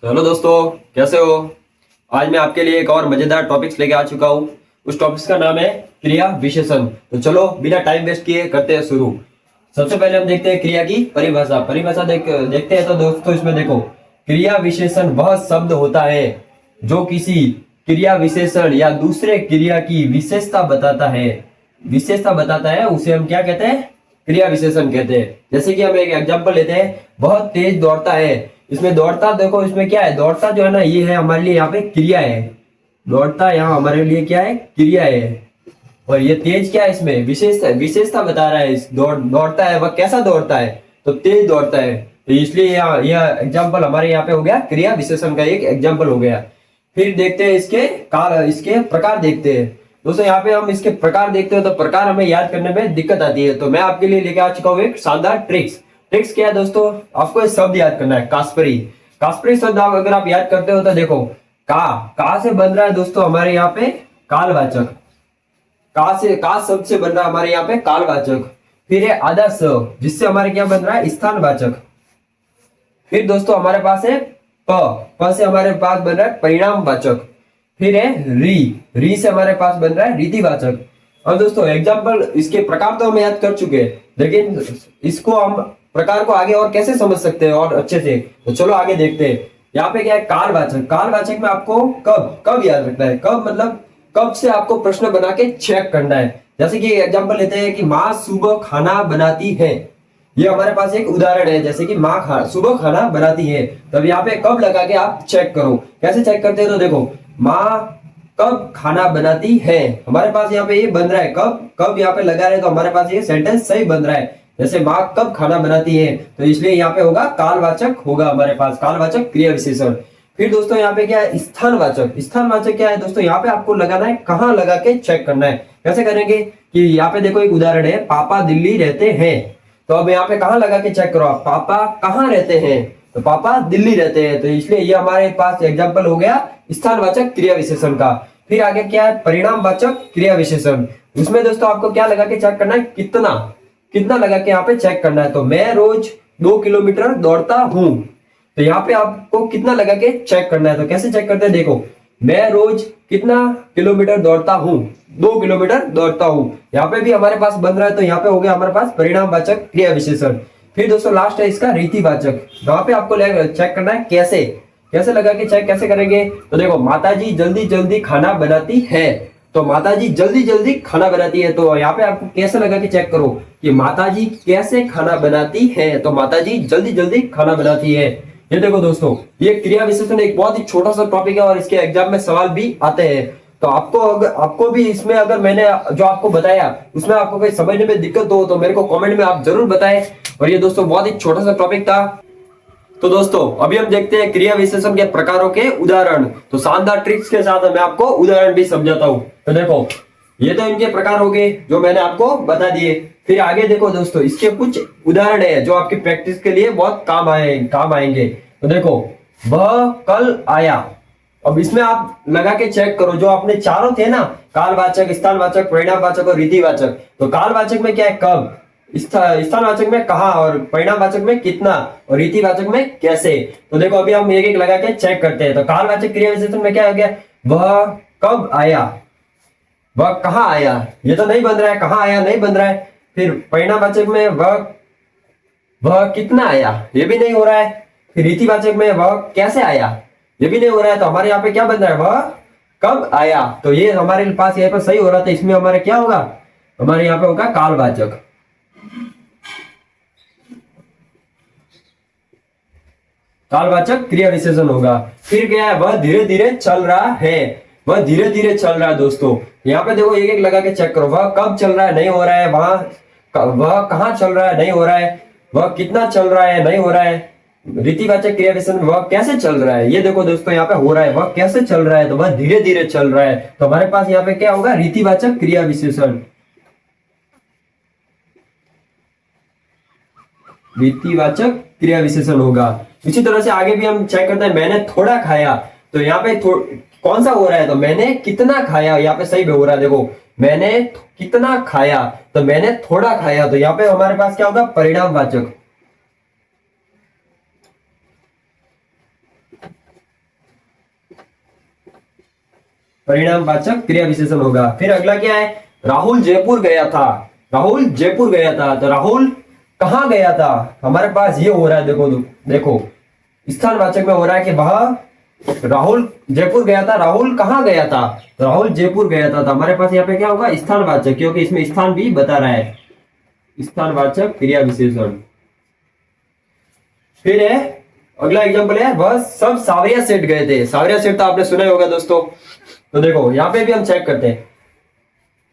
Hello दोस्तों, कैसे हो। आज मैं आपके लिए एक और मजेदार टॉपिक्स लेके आ चुका हूँ। उस टॉपिक्स का नाम है क्रिया विशेषण। तो चलो बिना टाइम वेस्ट किए करते हैं शुरू। सबसे पहले हम देखते हैं क्रिया की परिभाषा। देखते हैं। तो दोस्तों इसमें देखो, क्रिया विशेषण वह शब्द होता है जो किसी क्रिया विशेषण या दूसरे क्रिया की विशेषता बताता है उसे हम क्या कहते हैं? क्रिया विशेषण कहते हैं। जैसे कि हम एक एग्जांपल लेते हैं, बहुत तेज दौड़ता है। इसमें दौड़ता देखो, इसमें क्या है? दौड़ता जो है ना, ये है हमारे लिए यहाँ पे क्रिया है। दौड़ता यहाँ हमारे लिए क्या है? क्रिया है। और ये तेज क्या है? इसमें विशेषता बता रहा है। दौड़ता है, वह कैसा दौड़ता है? तो तेज दौड़ता है। तो इसलिए यह एग्जाम्पल हमारे यहाँ पे हो गया, क्रिया विशेषण का एक एग्जाम्पल हो गया। फिर देखते हैं इसके प्रकार देखते हैं। दोस्तों यहाँ पे हम इसके प्रकार देखते हो तो प्रकार हमें याद करने में दिक्कत आती है। तो मैं आपके लिए लेके आ चुका हूँ एक शानदार ट्रिक्स। ट्रिक्स क्या है दोस्तों? आपको एक शब्द याद करना है, कास्परी। कास्परी शब्द अगर आप याद करते हो तो देखो, का से बन रहा है दोस्तों हमारे यहाँ पे कालवाचक। का शब्द से बन रहा है हमारे यहाँ पे कालवाचक। फिर है आधा स, जिससे हमारे क्या बन रहा है? स्थानवाचक। फिर दोस्तों हमारे पास है प से हमारे पास बन रहा है परिणामवाचक। फिर है री से हमारे पास बन रहा है रीतिवाचक। और दोस्तों एग्जाम्पल, इसके प्रकार तो हम याद कर चुके हैं, लेकिन इसको हम प्रकार को आगे और कैसे समझ सकते हैं और अच्छे से? तो चलो आगे देखते हैं। यहाँ पे क्या है? कालवाचक। कालवाचक में आपको कब कब याद रखना है। कब मतलब कब से आपको प्रश्न बना के चेक करना है। जैसे कि एग्जाम्पल लेते हैं कि माँ सुबह खाना बनाती है। ये हमारे पास एक उदाहरण है, जैसे कि माँ सुबह खाना बनाती है। तब यहाँ पे कब लगा के आप चेक करो। कैसे चेक करते हैं? तो देखो, माँ कब खाना बनाती है, हमारे पास यहाँ पे ये बन रहा है कब। कब यहाँ पे लगा रहे तो हमारे पास ये सेंटेंस सही बन रहा है। जैसे माँ कब खाना बनाती है, तो इसलिए यहाँ पे होगा कालवाचक, होगा हमारे पास कालवाचक क्रिया विशेषण। फिर दोस्तों यहाँ पे क्या है? स्थानवाचक। स्थानवाचक क्या है दोस्तों? यहाँ पे आपको लगाना है, कहाँ लगा के चेक करना है। कैसे करेंगे कि यहाँ पे देखो एक उदाहरण है, पापा दिल्ली रहते हैं। तो अब यहाँ पे कहाँ लगा के चेक करो आप, पापा कहाँ रहते हैं? तो पापा दिल्ली रहते हैं। तो इसलिए ये हमारे पास एग्जाम्पल हो गया स्थानवाचक क्रिया विशेषण का। फिर आगे क्या है? परिणामवाचक क्रिया विशेषण। उसमें दोस्तों आपको क्या लगा के चेक करना है? कितना कितना लगा के यहाँ पे चेक करना है। तो मैं रोज 2 किलोमीटर दौड़ता हूँ। तो यहाँ पे आपको कितना लगा के चेक करना है। तो कैसे चेक करते हैं? देखो, मैं रोज कितना किलोमीटर दौड़ता हूँ? 2 किलोमीटर दौड़ता हूँ। यहाँ पे भी हमारे पास बन रहा है। तो यहाँ पे हो गया हमारे पास परिणामवाचक क्रिया विशेषण। फिर दोस्तों लास्ट है इसका रीतिवाचक। वहां पे आपको चेक करना है कैसे कैसे लगा के चेक कैसे करेंगे। तो देखो, माताजी जल्दी जल्दी खाना बनाती है। तो माताजी जल्दी जल्दी खाना बनाती है। तो यहाँ पे आपको कैसे लगा के चेक करो कि माताजी कैसे खाना बनाती है। तो माताजी जल्दी जल्दी खाना बनाती है। ये देखो दोस्तों, ये क्रिया विशेषण एक बहुत ही छोटा सा टॉपिक है और इसके एग्जाम में सवाल भी आते हैं। तो आपको भी इसमें अगर मैंने जो आपको बताया उसमें आपको कोई समझने में दिक्कत हो तो मेरे को कमेंट में आप जरूर बताएं। और ये दोस्तों बहुत ही छोटा सा टॉपिक था। तो दोस्तों अभी हम देखते हैं क्रिया विशेषण के प्रकारों के उदाहरण। तो शानदार ट्रिक्स के साथ मैं आपको उदाहरण भी समझाता हूँ। तो देखो, ये तो इनके प्रकार हो गए जो मैंने आपको बता दिए। फिर आगे देखो दोस्तों, इसके कुछ उदाहरण है जो आपकी प्रैक्टिस के लिए बहुत काम आएंगे। तो देखो, वह कल आया। अब इसमें आप लगा के चेक करो, जो आपने चारों थे ना, कालवाचक, स्थानवाचक, परिणामवाचक और रीतिवाचक। तो कालवाचक में क्या है? कब। स्थानवाचक में कहाँ, और परिणामवाचक में कितना, और रीतिवाचक में कैसे। तो देखो अभी हम एक एक लगा के चेक करते हैं। तो कालवाचक क्रिया विशेषण में क्या हो गया? वह कब आया, वह कहाँ आया। ये तो नहीं बन रहा है, कहाँ आया नहीं बन रहा है। फिर परिणामवाचक में वह कितना आया, ये भी नहीं हो रहा है। फिर रीतिवाचक में वह कैसे आया, ये भी नहीं हो रहा है। तो हमारे यहाँ पे क्या बन रहा है? वह कब आया। तो ये हमारे पास यहाँ पे सही हो रहा था। इसमें हमारे क्या होगा? हमारे यहाँ पे होगा कालवाचक। कालवाचक क्रिया विशेषण होगा। फिर क्या है? वह धीरे धीरे चल रहा है। वह धीरे धीरे चल रहा है। दोस्तों यहाँ पे देखो, एक एक लगा के चेक करो। वह कब चल रहा है, नहीं हो रहा है। वह कहाँ चल रहा है, नहीं हो रहा है। वह कितना चल रहा है, नहीं हो रहा है। रीतिवाचक क्रिया विशेषण, वह कैसे चल रहा है। ये देखो दोस्तों, यहाँ पे हो रहा है, वह कैसे चल रहा है। तो वह धीरे धीरे चल रहा है। तो हमारे पास यहाँ पे क्या होगा? रीतिवाचक क्रिया विशेषण। रीतिवाचक क्रिया विशेषण होगा। इसी तरह से आगे भी हम चेक करते हैं। मैंने थोड़ा खाया। तो यहाँ पे कौन सा हो रहा है? तो मैंने कितना खाया, यहाँ पे सही हो रहा है। देखो, मैंने कितना खाया, तो मैंने थोड़ा खाया। तो यहाँ पे हमारे पास क्या होगा? परिणामवाचक। परिणामवाचक क्रिया विशेषण होगा। फिर अगला क्या है, राहुल जयपुर गया था। राहुल जयपुर गया था, तो राहुल कहाँ गया था, हमारे पास ये हो रहा है, देखो देखो स्थानवाचक में हो रहा है कि वह राहुल जयपुर गया था। राहुल कहाँ गया था, तो राहुल जयपुर गया था, तो हमारे पास यहाँ पे क्या होगा, स्थानवाचक, क्योंकि इसमें स्थान भी बता रहा है, स्थानवाचक क्रिया विशेषण। फिर है अगला एग्जांपल है, वह सब सावरिया सेठ गए थे। सावरिया सेठ तो आपने सुना ही होगा दोस्तों। तो देखो यहाँ पे भी हम चेक करते हैं,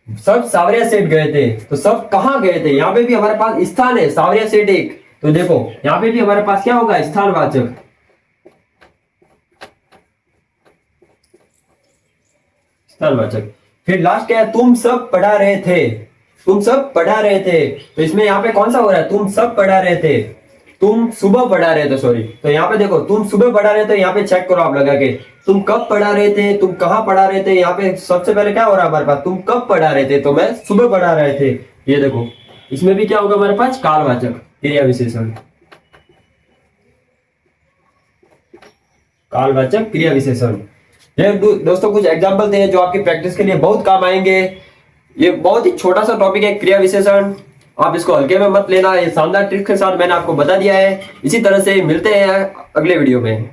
सब सावरिया सेठ गए थे, तो सब कहाँ गए थे, यहाँ पे भी हमारे पास स्थान है, सावरिया सेठ एक, तो देखो यहाँ पे भी हमारे पास क्या होगा, स्थानवाचक। स्थानवाचक। फिर लास्ट क्या है, तुम सब पढ़ा रहे थे। तुम सब पढ़ा रहे थे, तो इसमें यहाँ पे कौन सा हो रहा है, तुम सब पढ़ा रहे थे, तुम सुबह पढ़ा रहे थे, सॉरी। तो यहाँ पे देखो तुम सुबह पढ़ा रहे थे, यहाँ पे चेक करो आप लगा के, तुम कब पढ़ा रहे थे, तुम कहाँ पढ़ा रहे थे। यहाँ पे सबसे पहले क्या हो रहा है हमारे पास, तुम कब पढ़ा रहे थे, तो मैं सुबह पढ़ा रहे थे। ये देखो इसमें भी क्या होगा हमारे पास, कालवाचक क्रिया विशेषण। कालवाचक क्रिया विशेषण। ये दोस्तों कुछ एग्जाम्पल थे जो आपकी प्रैक्टिस के लिए बहुत काम आएंगे। ये बहुत ही छोटा सा टॉपिक है क्रिया विशेषण, आप इसको हल्के में मत लेना। ये शानदार ट्रिक के साथ मैंने आपको बता दिया है। इसी तरह से मिलते हैं अगले वीडियो में।